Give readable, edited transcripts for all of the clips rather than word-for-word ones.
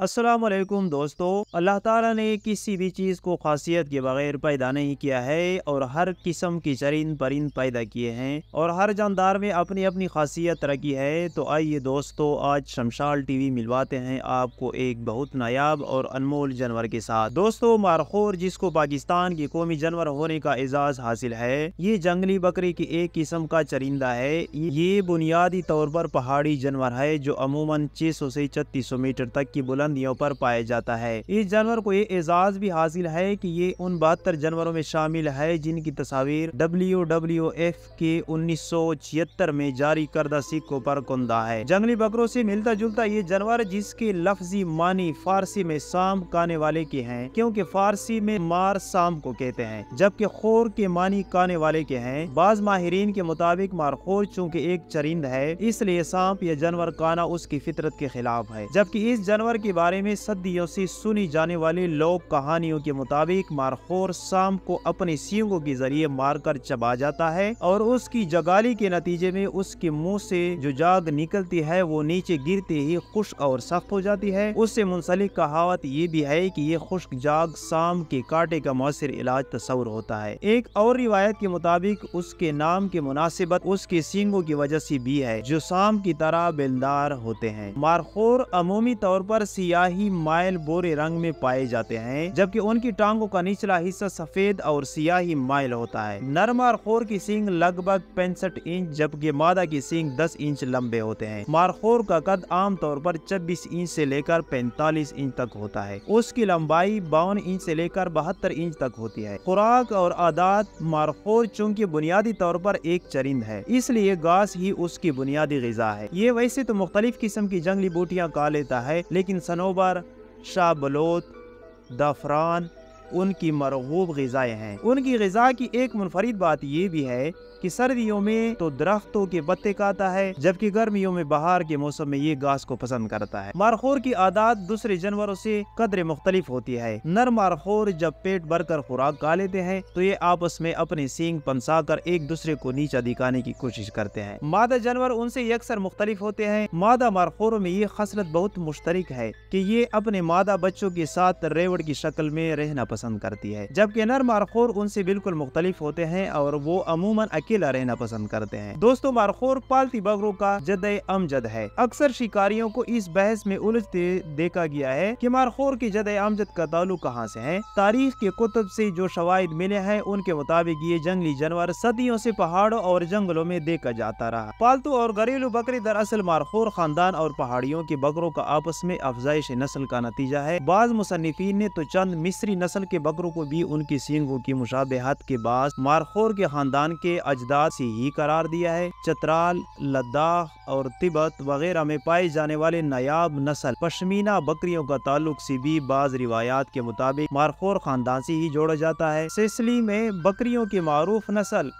अस्सलाम वालेकुम दोस्तों। अल्लाह ताला ने किसी भी चीज़ को खासियत के बगैर पैदा नहीं किया है और हर किस्म की चरिंद परिंद पैदा किए हैं और हर जानदार में अपनी अपनी खासियत रखी है। तो आइए दोस्तों, आज शमशाल टीवी मिलवाते हैं आपको एक बहुत नायाब और अनमोल जानवर के साथ। दोस्तों, मारखोर, जिसको पाकिस्तान की कौमी जानवर होने का एजाज़ हासिल है, ये जंगली बकरी की एक किस्म का चरिंदा है। ये बुनियादी तौर पर पहाड़ी जानवर है जो अमूमन 600 से 3600 मीटर तक की बुलंदियों पर पाया जाता है। इस जानवर को ये एजाज भी हासिल है कि ये उन 72 जानवरों में शामिल है जिनकी तस्वीर WWF के 1976 में जारी करदा सिक्कों पर कुंदा है। जंगली बकरों से मिलता जुलता ये जानवर, जिसके लफ्जी मानी फारसी में सांप खाने वाले के हैं, क्योंकि फारसी में मार सांप को कहते हैं, जबकि खोर के मानी खाने वाले के हैं। बाज माहिरीन के मुताबिक मारखोर चूंकि एक चरिंद है, इसलिए सांप या जानवर खाना उसकी फितरत के खिलाफ है। जबकि इस जानवर के बारे में सदियों से सुनी जाने वाली लोक कहानियों के मुताबिक मारखोर सांप को अपने सींगों के जरिए मारकर चबा जाता है और उसकी जगाली के नतीजे में उसके मुंह से जो जाग निकलती है वो नीचे गिरते ही खुश्क और सख्त हो जाती है। उससे मुंसलिक कहावत ये भी है कि ये खुश्क जाग सांप के कांटे का मौसर इलाज तस्वर होता है। एक और रिवायत के मुताबिक उसके नाम की मुनासिबत उसके सींगों की वजह से भी है, जो सांप की तरह बेलदार होते हैं। मारखोर अमूमी तौर पर सियाही माइल बोरे रंग में पाए जाते हैं, जबकि उनकी टांगों का निचला हिस्सा सफेद और सियाही माइल होता है। नर मारखोर की सींग लगभग 65 इंच, जबकि मादा की सींग 10 इंच लंबे होते हैं। मारखोर का कद आम तौर पर 26 इंच से लेकर 45 इंच तक होता है। उसकी लंबाई 52 इंच से लेकर 72 इंच तक होती है। खुराक और आदात, मारखोर चूंकि बुनियादी तौर पर एक चरिंद है, इसलिए घास ही उसकी बुनियादी ग़िज़ा है। ये वैसे तो मुख्तलिफ किस्म की जंगली बूटियां खा लेता है, लेकिन सनोबर, शाहबलोत, ज़ाफ़रान उनकी मरगूब ग़िज़ाएं हैं। उनकी ग़िज़ा की एक मुनफरिद बात ये भी है कि सर्दियों में तो दरख्तों के पत्ते खाता है, जबकि गर्मियों में बहार के मौसम में ये घास को पसंद करता है। मारखोर की आदत दूसरे जानवरों से कदरे मुख्तलिफ होती है। नर मारखोर जब पेट भरकर खुराक खा लेते हैं तो ये आपस में अपने सींग पंसाकर एक दूसरे को नीचा दिखाने की कोशिश करते हैं। मादा जानवर उनसे अक्सर मुख्तलिफ होते हैं। मादा मारखोरों में ये खसलत बहुत मुश्तरक है कि ये अपने मादा बच्चों के साथ रेवड़ की शक्ल में रहना पसंद करती है, जबकि नर मारखोर उनसे बिल्कुल मुख्तलिफ होते हैं और वो अमूमन अकेला रहना पसंद करते हैं। दोस्तों, मारखोर पालती बकरों का जद अमजद है। अक्सर शिकारियों को इस बहस में उलझते देखा गया है कि मारखोर की जद अमजद का ताल्लुक कहाँ से है। तारीख के कुतुब से जो शवाहिद मिले हैं उनके मुताबिक ये जंगली जानवर सदियों से पहाड़ों और जंगलों में देखा जाता रहा। पालतू और घरेलू बकरी दरअसल मारखोर खानदान और पहाड़ियों की बकरों का आपस में अफजाइश नस्ल का नतीजा है। बाज मुसन्निफीन ने तो चंद मिस्री नस्ल के बकरों को भी उनकी सींगों की मुशाबहत के बाद मारखोर के खानदान के अजदाद से ही करार दिया है। चतराल, लद्दाख और तिब्बत वगैरह में पाए जाने वाले नायाब नस्ल पश्मीना बकरियों का ताल्लुक से भी बाज रिवायात के मुताबिक मारखोर खानदान से ही जोड़ा जाता है। सिसिली में बकरियों की मारूफ नस्ल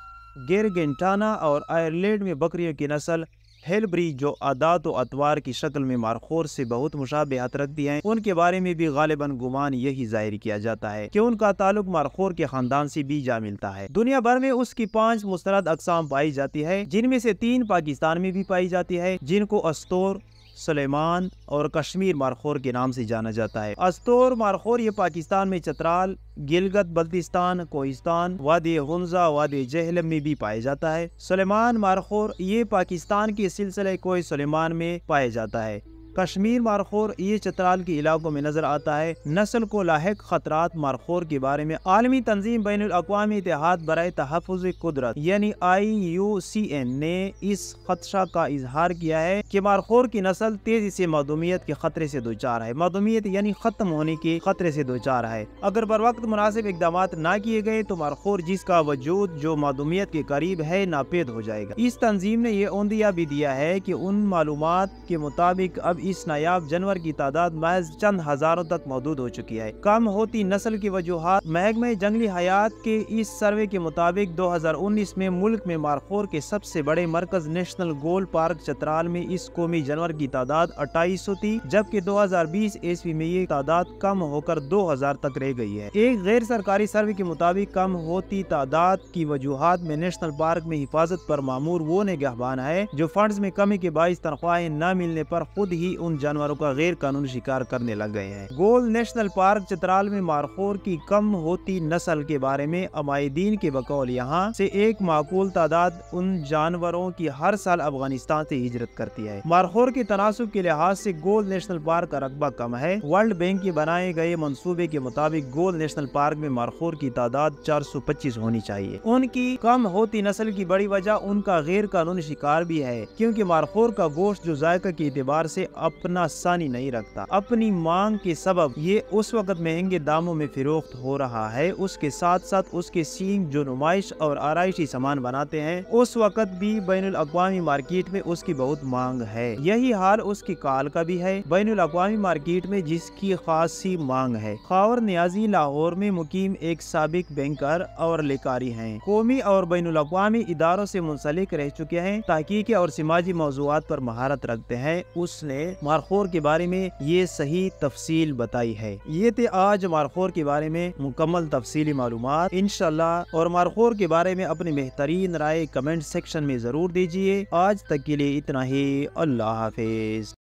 गेरगेंटाना और आयरलैंड में बकरियों की नस्ल हेलब्री, जो आदात और अतवार की शक्ल में मारखोर से बहुत मुशाबहत रखती हैं, उनके बारे में भी गालिबन गुमान यही जाहिर किया जाता है कि उनका ताल्लुक मारखोर के खानदान से भी जा मिलता है। दुनिया भर में उसकी 5 मुस्तरद अक़साम पाई जाती है, जिनमें से 3 पाकिस्तान में भी पाई जाती है, जिनको अस्तोर, सुलेमान और कश्मीर मारखोर के नाम से जाना जाता है। अस्तोर मारखोर ये पाकिस्तान में चतराल, गिलगित बल्तिस्तान, कोहिस्तान, वादी हुंजा, वादी जहलम में भी पाया जाता है। सुलेमान मारखोर ये पाकिस्तान के सिलसिले कोई सुलेमान में पाया जाता है। कश्मीर मारखोर ये चतराल के इलाकों में नजर आता है। नस्ल को लाहिक खतरात मारखोर के बारे में आलमी तंजीम बैनुल अक़वामी इत्तेहाद बराए तहफ़्फ़ुज़ कुदरत यानी IUCN ने इस खदशा का इजहार किया है कि मारखोर की नस्ल तेजी से मदूमियत के खतरे से दो चार है। मदूमियत यानी खत्म होने के खतरे से दो चार है। अगर बर वक्त मुनासिब इकदाम न किए गए तो मारखोर, जिसका वजूद जो मदूमियत के करीब है, नापेद हो जाएगा। इस तंजीम ने यह औंदिया भी दिया है कि उन मालूमात के मुताबिक अब इस नायाब जानवर की तादाद महज चंद हजारों तक महदूद हो चुकी है। कम होती नस्ल की वजूहात। महकमे जंगली हयात के इस सर्वे के मुताबिक 2019 में मुल्क में मारखोर के सबसे बड़े मरकज नेशनल गोल पार्क चतराल में इस कौमी जानवर की तादाद 2800 थी, जबकि 2020 ईस्वी में ये तादाद कम होकर 2000 तक रह गई है। एक गैर सरकारी सर्वे के मुताबिक कम होती तादाद की वजूहात में नेशनल पार्क में हिफाजत पर मामूर वो निगहबान है जो फंड्स में कमी के बाइस तनख्वाहें न मिलने पर खुद ही भी उन जानवरों का गैर कानूनी शिकार करने लग गए हैं। गोल नेशनल पार्क चित्राल में मारखोर की कम होती नस्ल के बारे में अमायदीन के बकौल यहाँ से एक माकूल तादाद उन जानवरों की हर साल अफगानिस्तान से हिजरत करती है। मारखोर के तनासुब के लिहाज से गोल नेशनल पार्क का रकबा कम है। वर्ल्ड बैंक के बनाए गए मंसूबे के मुताबिक गोल नेशनल पार्क में मारखोर की तादाद 425 होनी चाहिए। उनकी कम होती नस्ल की बड़ी वजह उनका गैर कानूनी शिकार भी है, क्योंकि मारखोर का गोश्त जो जायका के एतबार से अपना सानी नहीं रखता। अपनी मांग के सबब ये उस वक्त महंगे दामों में फिरोख्त हो रहा है। उसके साथ साथ उसके सींग जो नुमाइश और आराइशी सामान बनाते हैं, उस वक्त भी बैनुल अक़वामी मार्केट में उसकी बहुत मांग है। यही हाल उसकी काल का भी है। बैनुल अक़वामी मार्केट में जिसकी खासी मांग है। खावर नियाजी लाहौर में मुकीम एक साबिक बैंकर और लेकारी हैं। कौमी और बैनुल अक़वामी इदारों से मुंसलिक रह चुके हैं, तहकीकी और समाजी मौज़ूआत पर महारत रखते हैं। उसने मारखोर के बारे में ये सही तफसील बताई है। ये थे आज मारखोर के बारे में मुकम्मल तफसीली मालूमात इंशाल्लाह। और मारखोर के बारे में अपनी बेहतरीन राय कमेंट सेक्शन में जरूर दीजिए। आज तक के लिए इतना ही। अल्लाह हाफिज।